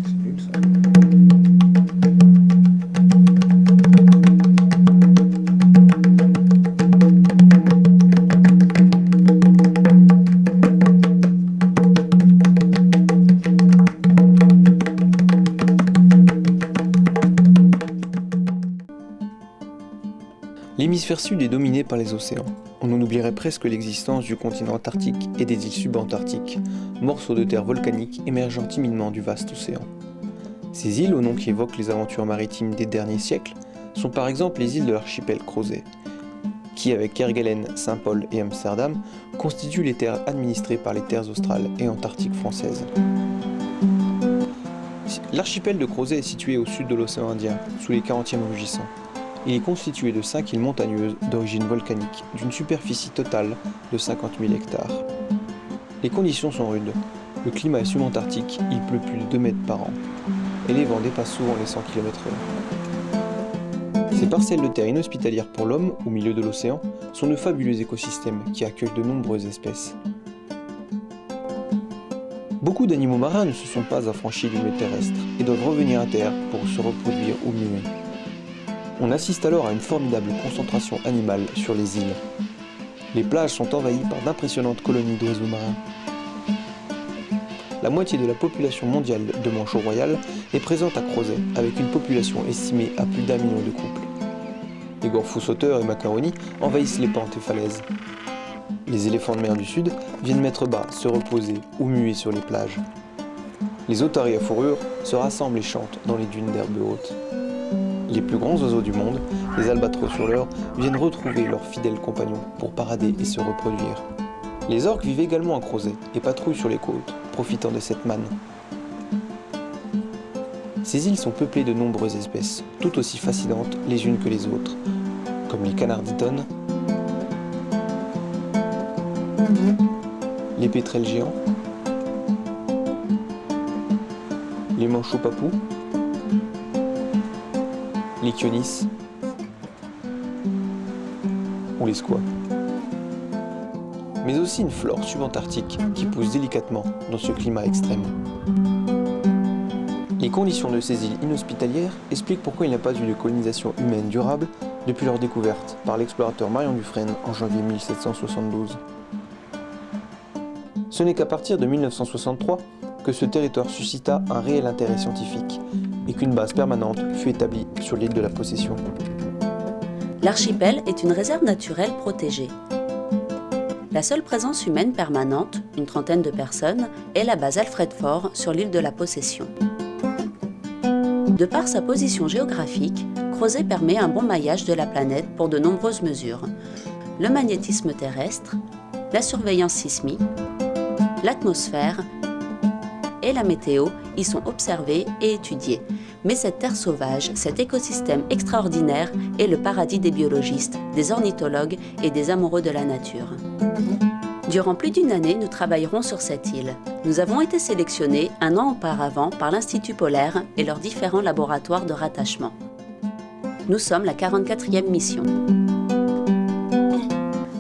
C'est nul ça. L'hémisphère sud est dominé par les océans. On en oublierait presque l'existence du continent antarctique et des îles subantarctiques, morceaux de terre volcaniques émergeant timidement du vaste océan. Ces îles, au nom qui évoque les aventures maritimes des derniers siècles, sont par exemple les îles de l'archipel Crozet, qui, avec Kerguelen, Saint-Paul et Amsterdam, constituent les terres administrées par les terres australes et antarctiques françaises. L'archipel de Crozet est situé au sud de l'océan Indien, sous les 40e rugissants. Il est constitué de 5 îles montagneuses d'origine volcanique, d'une superficie totale de 50 000 hectares. Les conditions sont rudes. Le climat est subantarctique, il pleut plus de 2 mètres par an, et les vents dépassent souvent les 100 km/h. Ces parcelles de terre inhospitalières pour l'homme, au milieu de l'océan, sont de fabuleux écosystèmes qui accueillent de nombreuses espèces. Beaucoup d'animaux marins ne se sont pas affranchis du milieu terrestre et doivent revenir à terre pour se reproduire ou muer. On assiste alors à une formidable concentration animale sur les îles. Les plages sont envahies par d'impressionnantes colonies d'oiseaux marins. La moitié de la population mondiale de Manchot Royal est présente à Crozet, avec une population estimée à plus d'1 million de couples. Les gorfous sauteurs et macaronis envahissent les pentes et falaises. Les éléphants de mer du Sud viennent mettre bas, se reposer ou muer sur les plages. Les otaries à fourrure se rassemblent et chantent dans les dunes d'herbe haute. Les plus grands oiseaux du monde, les albatros hurleurs, viennent retrouver leurs fidèles compagnons pour parader et se reproduire. Les orques vivent également à Crozet et patrouillent sur les côtes, profitant de cette manne. Ces îles sont peuplées de nombreuses espèces, tout aussi fascinantes les unes que les autres, comme les canards d'Iton, les pétrels géants, les manchots papous, les chionis ou les squats. Mais aussi une flore subantarctique qui pousse délicatement dans ce climat extrême. Les conditions de ces îles inhospitalières expliquent pourquoi il n'y a pas eu de colonisation humaine durable depuis leur découverte par l'explorateur Marion Dufresne en janvier 1772. Ce n'est qu'à partir de 1963 que ce territoire suscita un réel intérêt scientifique et qu'une base permanente fut établie sur l'île de la Possession. L'archipel est une réserve naturelle protégée. La seule présence humaine permanente, une trentaine de personnes, est la base Alfred Fort sur l'île de la Possession. De par sa position géographique, Crozet permet un bon maillage de la planète pour de nombreuses mesures. Le magnétisme terrestre, la surveillance sismique, l'atmosphère et la météo y sont observés et étudiés. Mais cette terre sauvage, cet écosystème extraordinaire est le paradis des biologistes, des ornithologues et des amoureux de la nature. Durant plus d'1 année, nous travaillerons sur cette île. Nous avons été sélectionnés 1 an auparavant par l'Institut polaire et leurs différents laboratoires de rattachement. Nous sommes la 44e mission.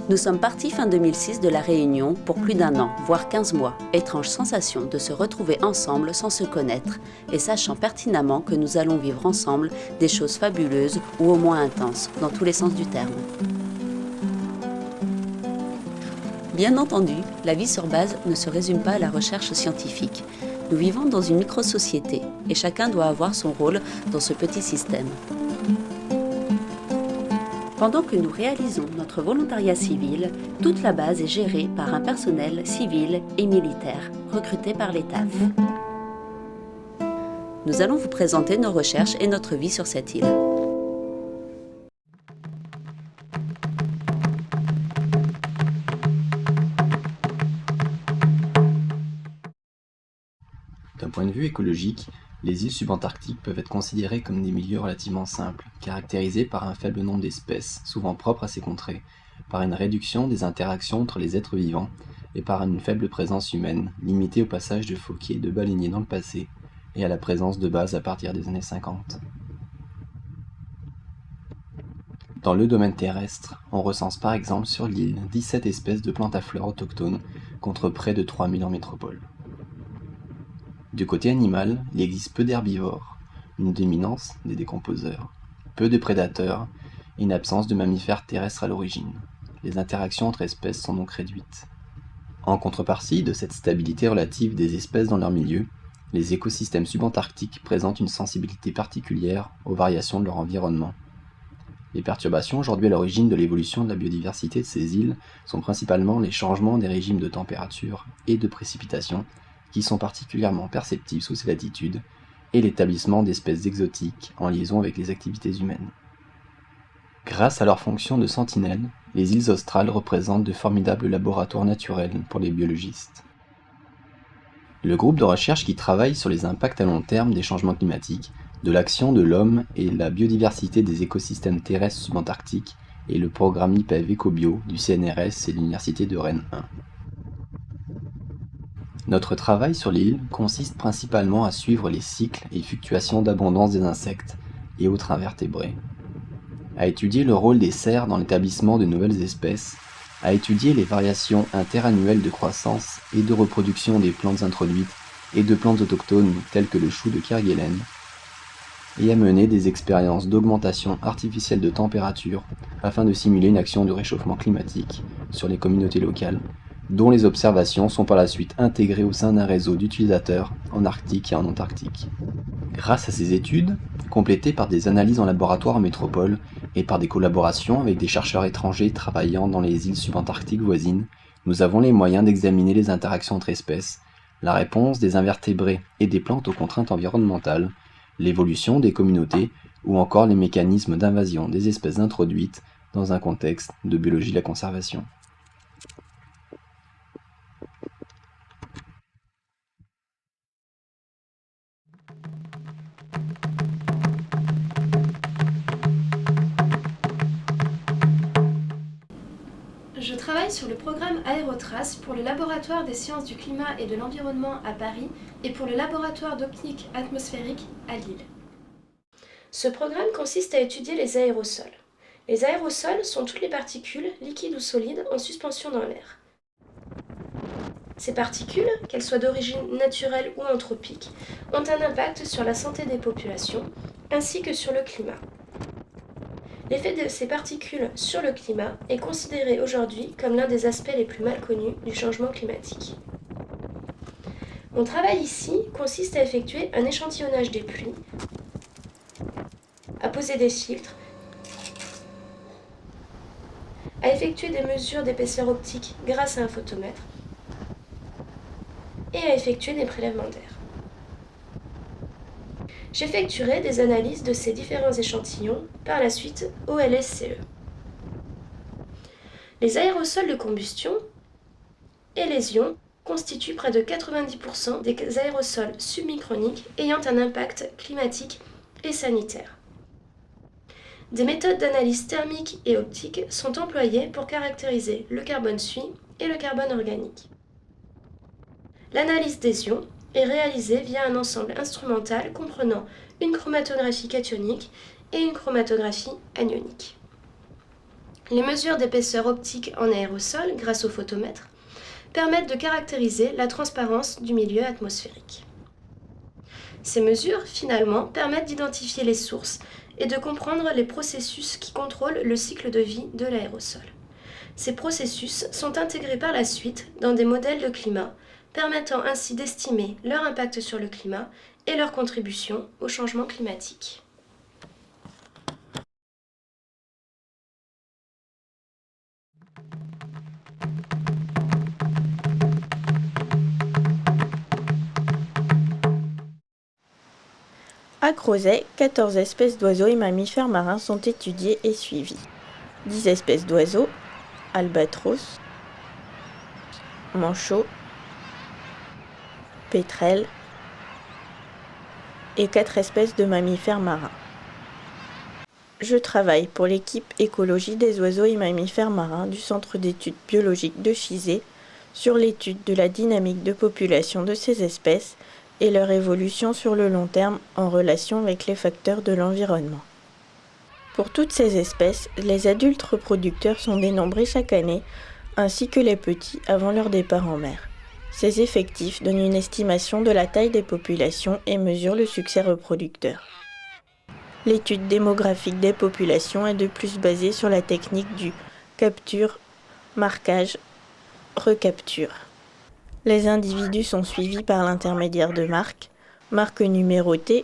Nous sommes partis fin 2006 de La Réunion pour plus d'1 an, voire 15 mois. Étrange sensation de se retrouver ensemble sans se connaître et sachant pertinemment que nous allons vivre ensemble des choses fabuleuses ou au moins intenses, dans tous les sens du terme. Bien entendu, la vie sur base ne se résume pas à la recherche scientifique. Nous vivons dans une micro-société et chacun doit avoir son rôle dans ce petit système. Pendant que nous réalisons notre volontariat civil, toute la base est gérée par un personnel civil et militaire, recruté par l'État. Nous allons vous présenter nos recherches et notre vie sur cette île. D'un point de vue écologique, les îles subantarctiques peuvent être considérées comme des milieux relativement simples, caractérisés par un faible nombre d'espèces, souvent propres à ces contrées, par une réduction des interactions entre les êtres vivants et par une faible présence humaine, limitée au passage de phoques et de baleiniers dans le passé, et à la présence de bases à partir des années 50. Dans le domaine terrestre, on recense par exemple sur l'île 17 espèces de plantes à fleurs autochtones contre près de 3000 en métropole. Du côté animal, il existe peu d'herbivores, une dominance des décomposeurs, peu de prédateurs et une absence de mammifères terrestres à l'origine. Les interactions entre espèces sont donc réduites. En contrepartie de cette stabilité relative des espèces dans leur milieu, les écosystèmes subantarctiques présentent une sensibilité particulière aux variations de leur environnement. Les perturbations aujourd'hui à l'origine de l'évolution de la biodiversité de ces îles sont principalement les changements des régimes de température et de précipitation qui sont particulièrement perceptibles sous ces latitudes, et l'établissement d'espèces exotiques en liaison avec les activités humaines. Grâce à leur fonction de sentinelle, les îles australes représentent de formidables laboratoires naturels pour les biologistes. Le groupe de recherche qui travaille sur les impacts à long terme des changements climatiques, de l'action de l'homme et la biodiversité des écosystèmes terrestres subantarctiques est le programme IPEV EcoBio du CNRS et de l'Université de Rennes 1. Notre travail sur l'île consiste principalement à suivre les cycles et fluctuations d'abondance des insectes et autres invertébrés, à étudier le rôle des cerfs dans l'établissement de nouvelles espèces, à étudier les variations interannuelles de croissance et de reproduction des plantes introduites et de plantes autochtones telles que le chou de Kerguelen, et à mener des expériences d'augmentation artificielle de température afin de simuler une action de réchauffement climatique sur les communautés locales, dont les observations sont par la suite intégrées au sein d'un réseau d'utilisateurs en Arctique et en Antarctique. Grâce à ces études, complétées par des analyses en laboratoire en métropole et par des collaborations avec des chercheurs étrangers travaillant dans les îles subantarctiques voisines, nous avons les moyens d'examiner les interactions entre espèces, la réponse des invertébrés et des plantes aux contraintes environnementales, l'évolution des communautés ou encore les mécanismes d'invasion des espèces introduites dans un contexte de biologie de la conservation. Je travaille sur le programme Aérotrace pour le laboratoire des sciences du climat et de l'environnement à Paris et pour le laboratoire d'optique atmosphérique à Lille. Ce programme consiste à étudier les aérosols. Les aérosols sont toutes les particules, liquides ou solides, en suspension dans l'air. Ces particules, qu'elles soient d'origine naturelle ou anthropique, ont un impact sur la santé des populations ainsi que sur le climat. L'effet de ces particules sur le climat est considéré aujourd'hui comme l'un des aspects les plus mal connus du changement climatique. Mon travail ici consiste à effectuer un échantillonnage des pluies, à poser des filtres, à effectuer des mesures d'épaisseur optique grâce à un photomètre et à effectuer des prélèvements d'air. J'effectuerai des analyses de ces différents échantillons par la suite au LSCE. Les aérosols de combustion et les ions constituent près de 90% des aérosols submicroniques ayant un impact climatique et sanitaire. Des méthodes d'analyse thermique et optique sont employées pour caractériser le carbone suie et le carbone organique. L'analyse des ions est réalisée via un ensemble instrumental comprenant une chromatographie cationique et une chromatographie anionique. Les mesures d'épaisseur optique en aérosol grâce au photomètre permettent de caractériser la transparence du milieu atmosphérique. Ces mesures, finalement, permettent d'identifier les sources et de comprendre les processus qui contrôlent le cycle de vie de l'aérosol. Ces processus sont intégrés par la suite dans des modèles de climat, permettant ainsi d'estimer leur impact sur le climat et leur contribution au changement climatique. À Crozet, 14 espèces d'oiseaux et mammifères marins sont étudiées et suivies. 10 espèces d'oiseaux, albatros, manchots, pétrels et 4 espèces de mammifères marins. Je travaille pour l'équipe écologie des oiseaux et mammifères marins du Centre d'études biologiques de Chizé sur l'étude de la dynamique de population de ces espèces et leur évolution sur le long terme en relation avec les facteurs de l'environnement. Pour toutes ces espèces, les adultes reproducteurs sont dénombrés chaque année, ainsi que les petits avant leur départ en mer. Ces effectifs donnent une estimation de la taille des populations et mesurent le succès reproducteur. L'étude démographique des populations est de plus basée sur la technique du capture, marquage, recapture. Les individus sont suivis par l'intermédiaire de marques numérotées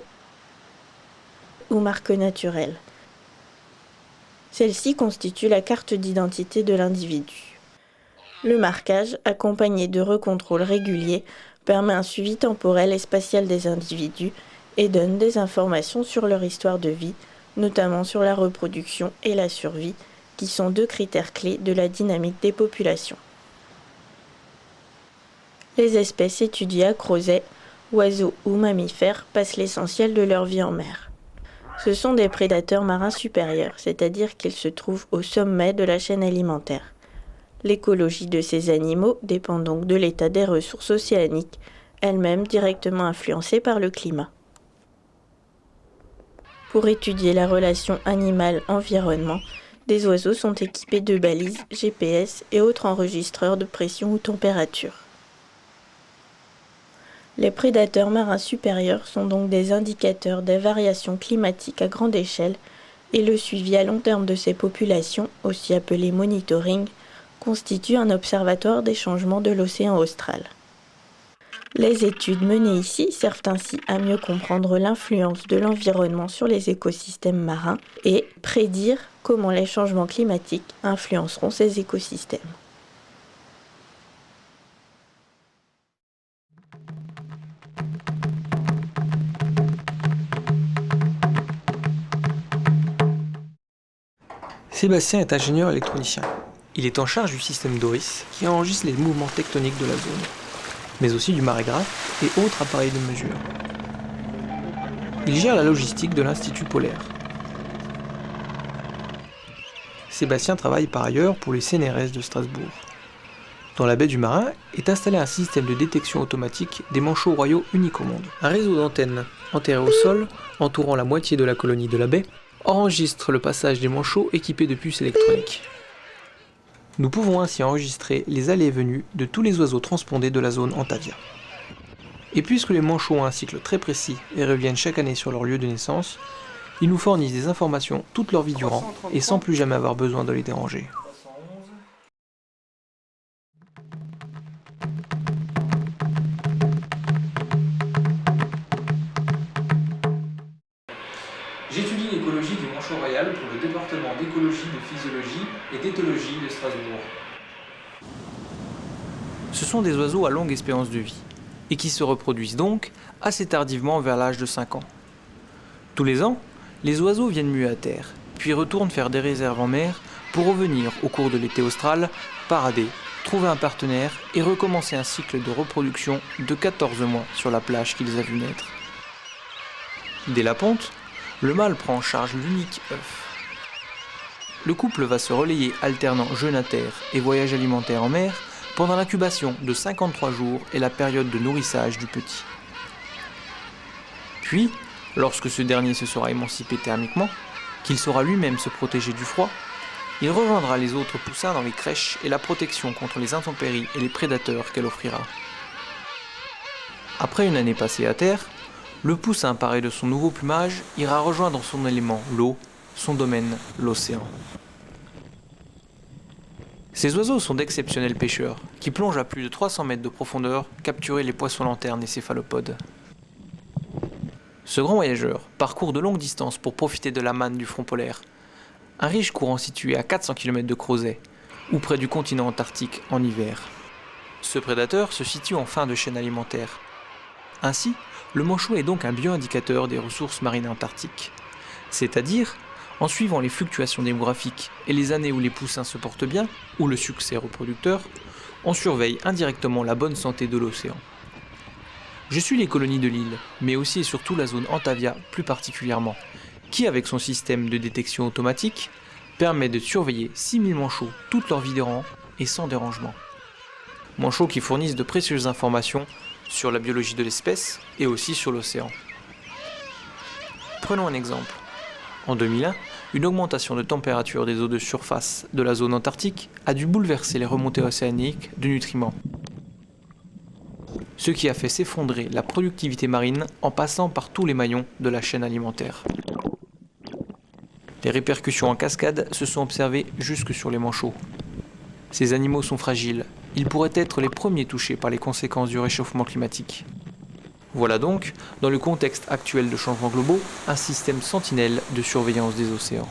ou marques naturelles. Celle-ci constitue la carte d'identité de l'individu. Le marquage, accompagné de recontrôles réguliers, permet un suivi temporel et spatial des individus et donne des informations sur leur histoire de vie, notamment sur la reproduction et la survie, qui sont deux critères clés de la dynamique des populations. Les espèces étudiées à Crozet, oiseaux ou mammifères, passent l'essentiel de leur vie en mer. Ce sont des prédateurs marins supérieurs, c'est-à-dire qu'ils se trouvent au sommet de la chaîne alimentaire. L'écologie de ces animaux dépend donc de l'état des ressources océaniques, elles-mêmes directement influencées par le climat. Pour étudier la relation animal-environnement, des oiseaux sont équipés de balises, GPS et autres enregistreurs de pression ou température. Les prédateurs marins supérieurs sont donc des indicateurs des variations climatiques à grande échelle et le suivi à long terme de ces populations, aussi appelé monitoring, constitue un observatoire des changements de l'océan austral. Les études menées ici servent ainsi à mieux comprendre l'influence de l'environnement sur les écosystèmes marins et prédire comment les changements climatiques influenceront ces écosystèmes. Sébastien est ingénieur électronicien. Il est en charge du système DORIS qui enregistre les mouvements tectoniques de la zone, mais aussi du marégraphe et autres appareils de mesure. Il gère la logistique de l'Institut polaire. Sébastien travaille par ailleurs pour les CNRS de Strasbourg. Dans la baie du Marin est installé un système de détection automatique des manchots royaux unique au monde. Un réseau d'antennes enterré au sol, entourant la moitié de la colonie de la baie, enregistre le passage des manchots équipés de puces électroniques. Nous pouvons ainsi enregistrer les allées et venues de tous les oiseaux transpondés de la zone Antavia. Et puisque les manchots ont un cycle très précis et reviennent chaque année sur leur lieu de naissance, ils nous fournissent des informations toute leur vie durant et sans plus jamais avoir besoin de les déranger. J'étudie l'écologie du manchot royal pour le département d'écologie, de physiologie et d'éthologie de Strasbourg. Ce sont des oiseaux à longue espérance de vie, et qui se reproduisent donc assez tardivement vers l'âge de 5 ans. Tous les ans, les oiseaux viennent muer à terre, puis retournent faire des réserves en mer pour revenir au cours de l'été austral, parader, trouver un partenaire et recommencer un cycle de reproduction de 14 mois sur la plage qu'ils a vu naître. Dès la ponte, le mâle prend en charge l'unique œuf. Le couple va se relayer alternant jeûne à terre et voyage alimentaire en mer pendant l'incubation de 53 jours et la période de nourrissage du petit. Puis, lorsque ce dernier se sera émancipé thermiquement, qu'il saura lui-même se protéger du froid, il rejoindra les autres poussins dans les crèches et la protection contre les intempéries et les prédateurs qu'elle offrira. Après une année passée à terre, le poussin paré de son nouveau plumage ira rejoindre son élément, l'eau, son domaine, l'océan. Ces oiseaux sont d'exceptionnels pêcheurs, qui plongent à plus de 300 mètres de profondeur capturer les poissons lanternes et céphalopodes. Ce grand voyageur parcourt de longues distances pour profiter de la manne du front polaire, un riche courant situé à 400 km de Crozet, ou près du continent antarctique en hiver. Ce prédateur se situe en fin de chaîne alimentaire. Ainsi, le manchot est donc un bioindicateur des ressources marines antarctiques, c'est-à-dire, en suivant les fluctuations démographiques et les années où les poussins se portent bien, ou le succès reproducteur, on surveille indirectement la bonne santé de l'océan. Je suis les colonies de l'île, mais aussi et surtout la zone Antavia plus particulièrement, qui, avec son système de détection automatique, permet de surveiller 6000 manchots toute leur vie durant et sans dérangement. Manchots qui fournissent de précieuses informations sur la biologie de l'espèce et aussi sur l'océan. Prenons un exemple. En 2001, une augmentation de température des eaux de surface de la zone antarctique a dû bouleverser les remontées océaniques de nutriments, ce qui a fait s'effondrer la productivité marine en passant par tous les maillons de la chaîne alimentaire. Les répercussions en cascade se sont observées jusque sur les manchots. Ces animaux sont fragiles, ils pourraient être les premiers touchés par les conséquences du réchauffement climatique. Voilà donc, dans le contexte actuel de changements globaux, un système sentinelle de surveillance des océans.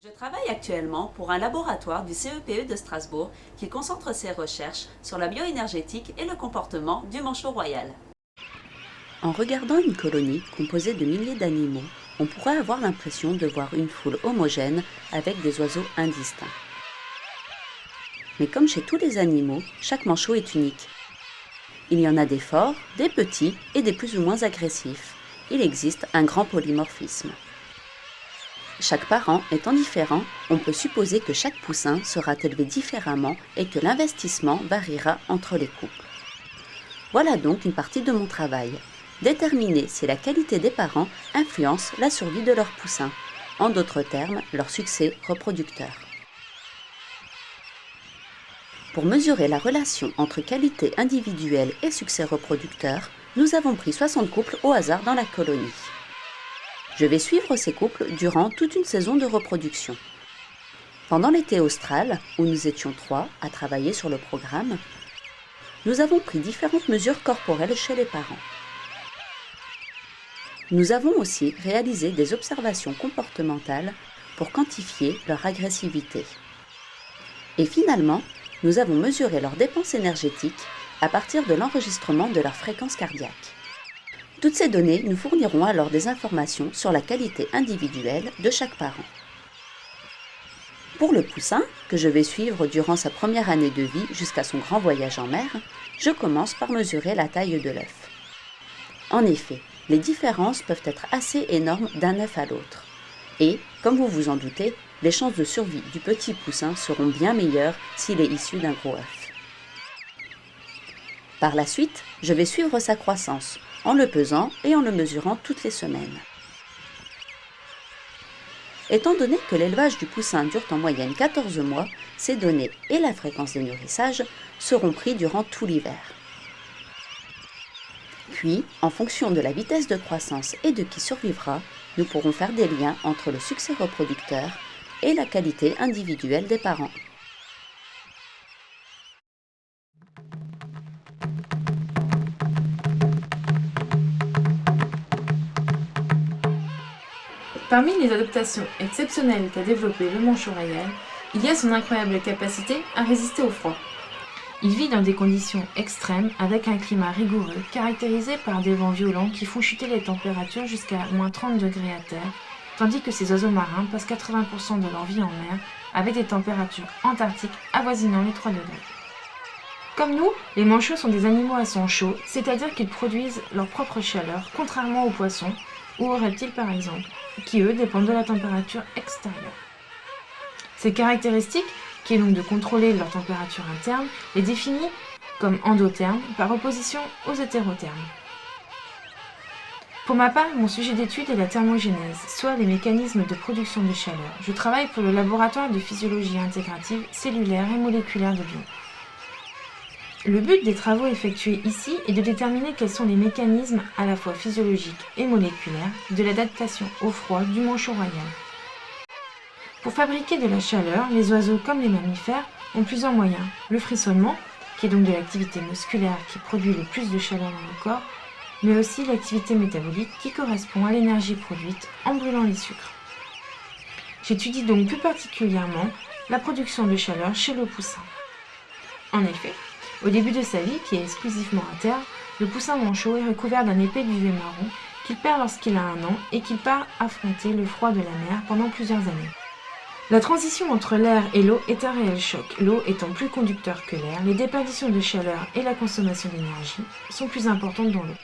Je travaille actuellement pour un laboratoire du CEPE de Strasbourg qui concentre ses recherches sur la bioénergétique et le comportement du manchot royal. En regardant une colonie composée de milliers d'animaux, on pourrait avoir l'impression de voir une foule homogène avec des oiseaux indistincts. Mais comme chez tous les animaux, chaque manchot est unique. Il y en a des forts, des petits et des plus ou moins agressifs. Il existe un grand polymorphisme. Chaque parent étant différent, on peut supposer que chaque poussin sera élevé différemment et que l'investissement variera entre les couples. Voilà donc une partie de mon travail. Déterminer si la qualité des parents influence la survie de leurs poussins, en d'autres termes, leur succès reproducteur. Pour mesurer la relation entre qualité individuelle et succès reproducteur, nous avons pris 60 couples au hasard dans la colonie. Je vais suivre ces couples durant toute une saison de reproduction. Pendant l'été austral, où nous étions 3 à travailler sur le programme, nous avons pris différentes mesures corporelles chez les parents. Nous avons aussi réalisé des observations comportementales pour quantifier leur agressivité. Et finalement, nous avons mesuré leurs dépenses énergétiques à partir de l'enregistrement de leur fréquence cardiaque. Toutes ces données nous fourniront alors des informations sur la qualité individuelle de chaque parent. Pour le poussin, que je vais suivre durant sa première année de vie jusqu'à son grand voyage en mer, je commence par mesurer la taille de l'œuf. En effet, les différences peuvent être assez énormes d'un œuf à l'autre. Et, comme vous vous en doutez, les chances de survie du petit poussin seront bien meilleures s'il est issu d'un gros œuf. Par la suite, je vais suivre sa croissance, en le pesant et en le mesurant toutes les semaines. Étant donné que l'élevage du poussin dure en moyenne 14 mois, ces données et la fréquence des nourrissages seront pris durant tout l'hiver. Puis, en fonction de la vitesse de croissance et de qui survivra, nous pourrons faire des liens entre le succès reproducteur et la qualité individuelle des parents. Parmi les adaptations exceptionnelles qu'a développé le manchot royal, il y a son incroyable capacité à résister au froid. Il vit dans des conditions extrêmes avec un climat rigoureux caractérisé par des vents violents qui font chuter les températures jusqu'à moins 30 degrés à terre, tandis que ces oiseaux marins passent 80% de leur vie en mer avec des températures antarctiques avoisinant les 3 degrés. Comme nous, les manchots sont des animaux à sang chaud, c'est-à-dire qu'ils produisent leur propre chaleur, contrairement aux poissons ou aux reptiles par exemple, qui eux dépendent de la température extérieure. Ces caractéristiques, qui est donc de contrôler leur température interne, est définie comme endotherme par opposition aux hétérothermes. Pour ma part, mon sujet d'étude est la thermogénèse, soit les mécanismes de production de chaleur. Je travaille pour le laboratoire de physiologie intégrative, cellulaire et moléculaire de Lyon. Le but des travaux effectués ici est de déterminer quels sont les mécanismes à la fois physiologiques et moléculaires de l'adaptation au froid du manchot royal. Pour fabriquer de la chaleur, les oiseaux comme les mammifères ont plusieurs moyens. Le frissonnement, qui est donc de l'activité musculaire qui produit le plus de chaleur dans le corps, mais aussi l'activité métabolique qui correspond à l'énergie produite en brûlant les sucres. J'étudie donc plus particulièrement la production de chaleur chez le poussin. En effet, au début de sa vie, qui est exclusivement à terre, le poussin manchot est recouvert d'un épais duvet marron qu'il perd lorsqu'il a 1 an et qu'il part affronter le froid de la mer pendant plusieurs années. La transition entre l'air et l'eau est un réel choc. L'eau étant plus conducteur que l'air, les déperditions de chaleur et la consommation d'énergie sont plus importantes dans l'eau.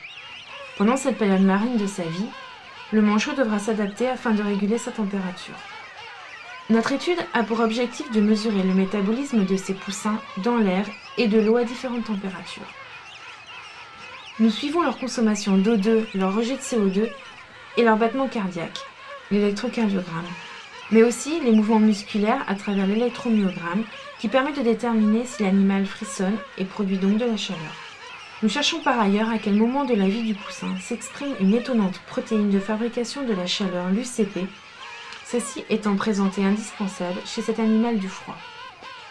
Pendant cette période marine de sa vie, le manchot devra s'adapter afin de réguler sa température. Notre étude a pour objectif de mesurer le métabolisme de ces poussins dans l'air et de l'eau à différentes températures. Nous suivons leur consommation d'O2, leur rejet de CO2 et leur battement cardiaque, l'électrocardiogramme, mais aussi les mouvements musculaires à travers l'électromyogramme qui permet de déterminer si l'animal frissonne et produit donc de la chaleur. Nous cherchons par ailleurs à quel moment de la vie du poussin s'exprime une étonnante protéine de fabrication de la chaleur, l'UCP, celle-ci étant présentée indispensable chez cet animal du froid.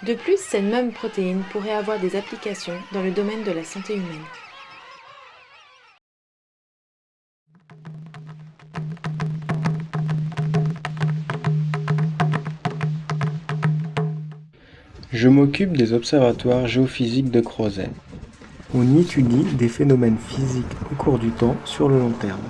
De plus, cette même protéine pourrait avoir des applications dans le domaine de la santé humaine. Je m'occupe des observatoires géophysiques de Crozet. On y étudie des phénomènes physiques au cours du temps sur le long terme.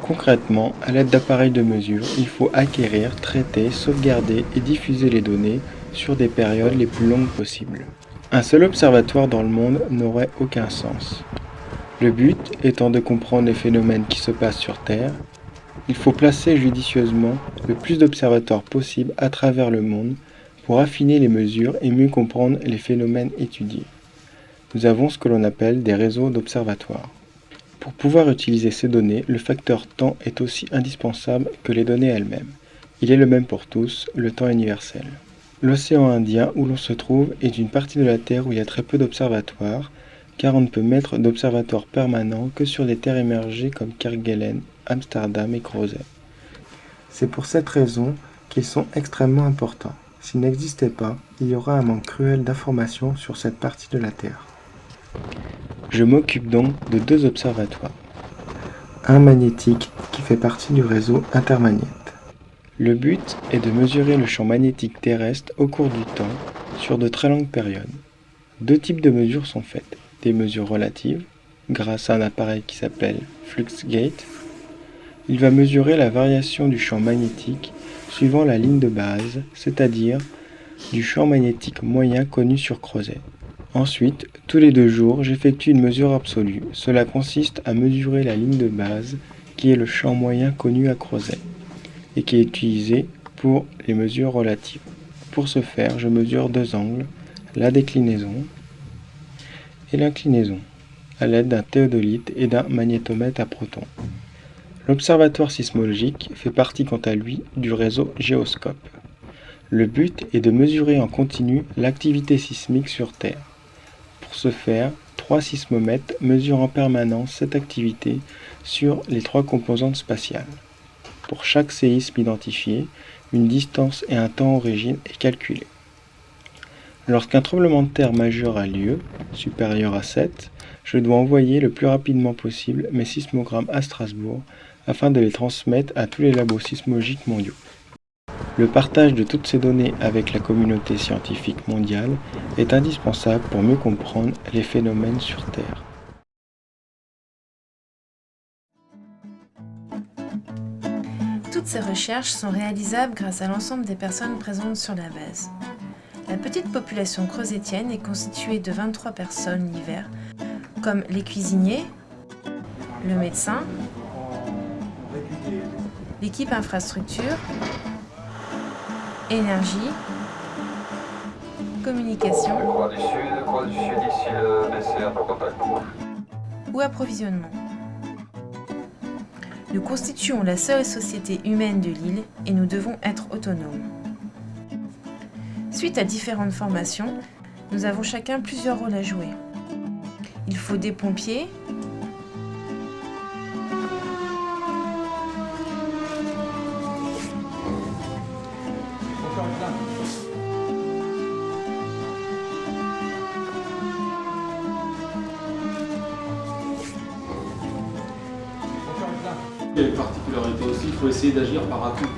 Concrètement, à l'aide d'appareils de mesure, il faut acquérir, traiter, sauvegarder et diffuser les données sur des périodes les plus longues possibles. Un seul observatoire dans le monde n'aurait aucun sens. Le but étant de comprendre les phénomènes qui se passent sur Terre, il faut placer judicieusement le plus d'observatoires possible à travers le monde pour affiner les mesures et mieux comprendre les phénomènes étudiés. Nous avons ce que l'on appelle des réseaux d'observatoires. Pour pouvoir utiliser ces données, le facteur temps est aussi indispensable que les données elles-mêmes. Il est le même pour tous, le temps universel. L'océan Indien où l'on se trouve est une partie de la Terre où il y a très peu d'observatoires, car on ne peut mettre d'observatoires permanents que sur des terres émergées comme Kerguelen, Amsterdam et Crozet. C'est pour cette raison qu'ils sont extrêmement importants. S'ils n'existaient pas, il y aura un manque cruel d'informations sur cette partie de la Terre. Je m'occupe donc de 2 observatoires. Un magnétique qui fait partie du réseau Intermagnéte. Le but est de mesurer le champ magnétique terrestre au cours du temps sur de très longues périodes. 2 types de mesures sont faites. Des mesures relatives, grâce à un appareil qui s'appelle FluxGate. Il va mesurer la variation du champ magnétique suivant la ligne de base, c'est-à-dire du champ magnétique moyen connu sur Crozet. Ensuite, tous les 2 jours, j'effectue une mesure absolue. Cela consiste à mesurer la ligne de base, qui est le champ moyen connu à Crozet, et qui est utilisé pour les mesures relatives. Pour ce faire, je mesure 2 angles, la déclinaison et l'inclinaison, à l'aide d'un théodolite et d'un magnétomètre à protons. L'observatoire sismologique fait partie quant à lui du réseau Géoscope. Le but est de mesurer en continu l'activité sismique sur Terre. Pour ce faire, 3 sismomètres mesurent en permanence cette activité sur les 3 composantes spatiales. Pour chaque séisme identifié, une distance et un temps origine est calculé. Lorsqu'un tremblement de terre majeur a lieu, supérieur à 7, je dois envoyer le plus rapidement possible mes sismogrammes à Strasbourg afin de les transmettre à tous les labos sismologiques mondiaux. Le partage de toutes ces données avec la communauté scientifique mondiale est indispensable pour mieux comprendre les phénomènes sur Terre. Toutes ces recherches sont réalisables grâce à l'ensemble des personnes présentes sur la base. La petite population crozetienne est constituée de 23 personnes l'hiver, comme les cuisiniers, le médecin, l'équipe infrastructure, énergie, communication Croix du Sud ici le BCR pour contact. ou approvisionnement. Nous constituons la seule société humaine de l'île et nous devons être autonomes. Suite à différentes formations, nous avons chacun plusieurs rôles à jouer. Il faut des pompiers, Il y a une particularité aussi, il faut essayer d'agir par à-coups.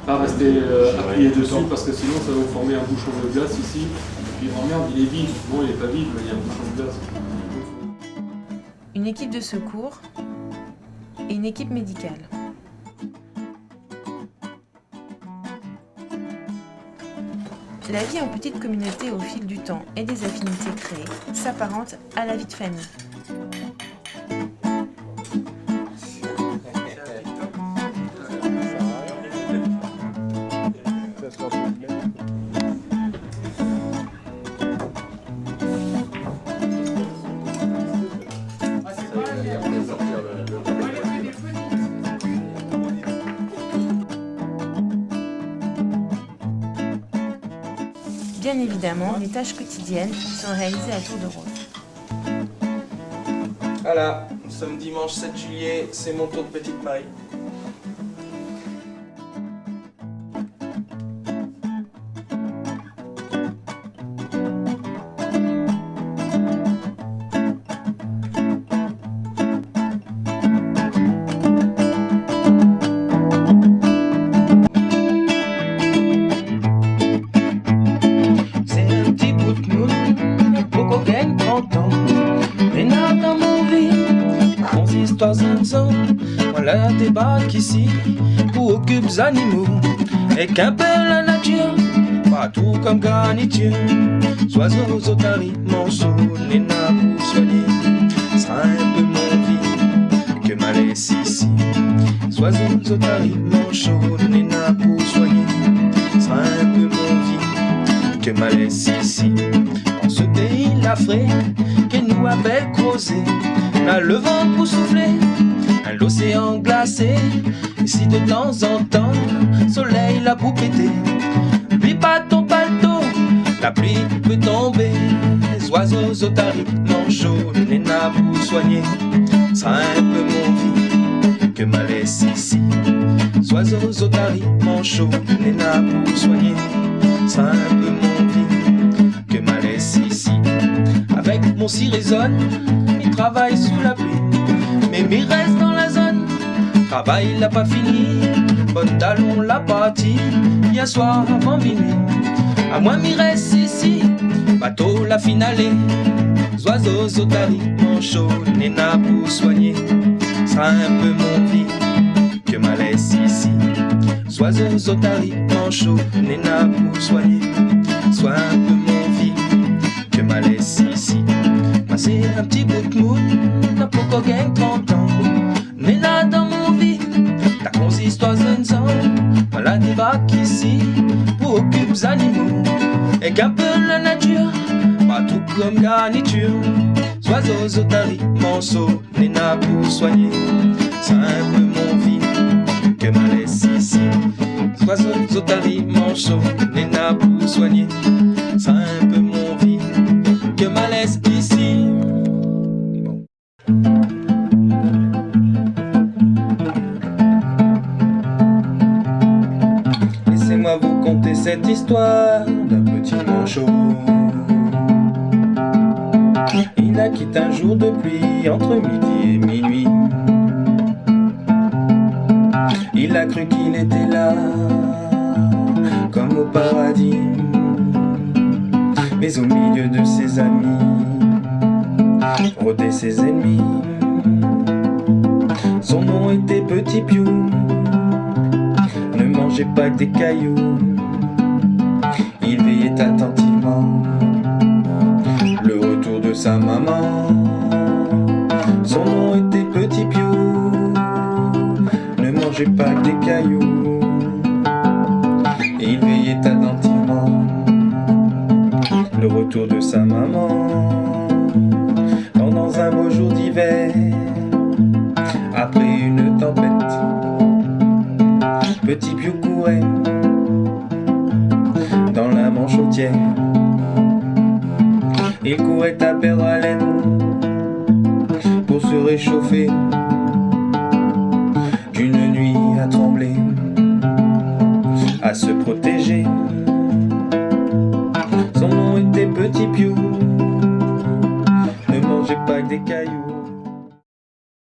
Pas rester appuyé dessus parce que sinon ça va vous former un bouchon de glace ici. Et puis oh merde, il est vide. Non, il n'est pas vide, mais il y a un bouchon de glace. une équipe de secours et une équipe médicale. La vie en petite communauté au fil du temps et des affinités créées s'apparente à la vie de famille. Bien évidemment, les tâches quotidiennes sont réalisées à tour de rôle. Voilà, nous sommes dimanche 7 juillet, c'est mon tour de petite Marie. Voilà des bacs ici pour occupes animaux et qu'un peu la nature, pas tout comme garniture. Oiseaux, otaries, manchots, nénas pour soigner, sera un peu mon vie que ma laisse ici. Oiseaux, otaries, manchots, nénas pour soigner, sera un peu mon vie que ma laisse ici. En ce pays l'Afrique qui nous avait creusé, là le vent pour souffler, l'océan glacé, et si de temps en temps, soleil la pour péter, plie pas ton paletot, la pluie peut tomber, les oiseaux, otaries, manchots, nénas pour soigner, sera un peu mon vie que ma laisse ici. Oiseaux, otaries, manchots, nénas pour soigner, sera un peu mon vie que ma laisse ici. Avec mon résonne, il travaille sous la pluie, mais il reste dans la zone, travail il n'a pas fini, bon talon la partie, hier soir avant minuit, à moi m'y reste ici, bateau la finale, oiseaux, otaries, manchots, nénas pour soigner, sera un peu mon vie que ma laisse ici. Oiseaux, otaries, manchots, nénas pour soigner, soit un peu mon vie que ma laisse ici. Moi c'est un petit bout de moune, n'a pas qu'au gagne 30 ans, nénas dans mon vie, ta consistance d'un sang, voilà des bacs ici, pour occupes animaux, et qu'un peu la nature, pas tout comme garniture. Oiseaux, otaries, manchots, nénas pour soigner, c'est un peu mon vie que ma laisse ici. Oiseaux, otaries, manchots, nénas pour soigner, c'est un peu mon vie que ma laisse ici. Laissez-moi vous conter cette histoire d'un petit manchot. Il a quitté un jour de pluie entre midi et minuit. Il a cru qu'il était là, comme au paradis, mais au milieu de ses amis, rôdaient ses ennemis. Son nom était Petit Piou, ne mangeait pas que des cailloux, il veillait attentivement le retour de sa maman. Son nom était Petit Piou, ne mangeait pas que des cailloux, et il veillait attentivement le retour de sa maman. Dans un beau jour d'hiver, après une tempête, Petit Piou courait dans la Manchotière. Il courait à perdre haleine pour se réchauffer d'une nuit à trembler, à se protéger. Son nom était Petit Piou, ne mangeait pas que des cailloux.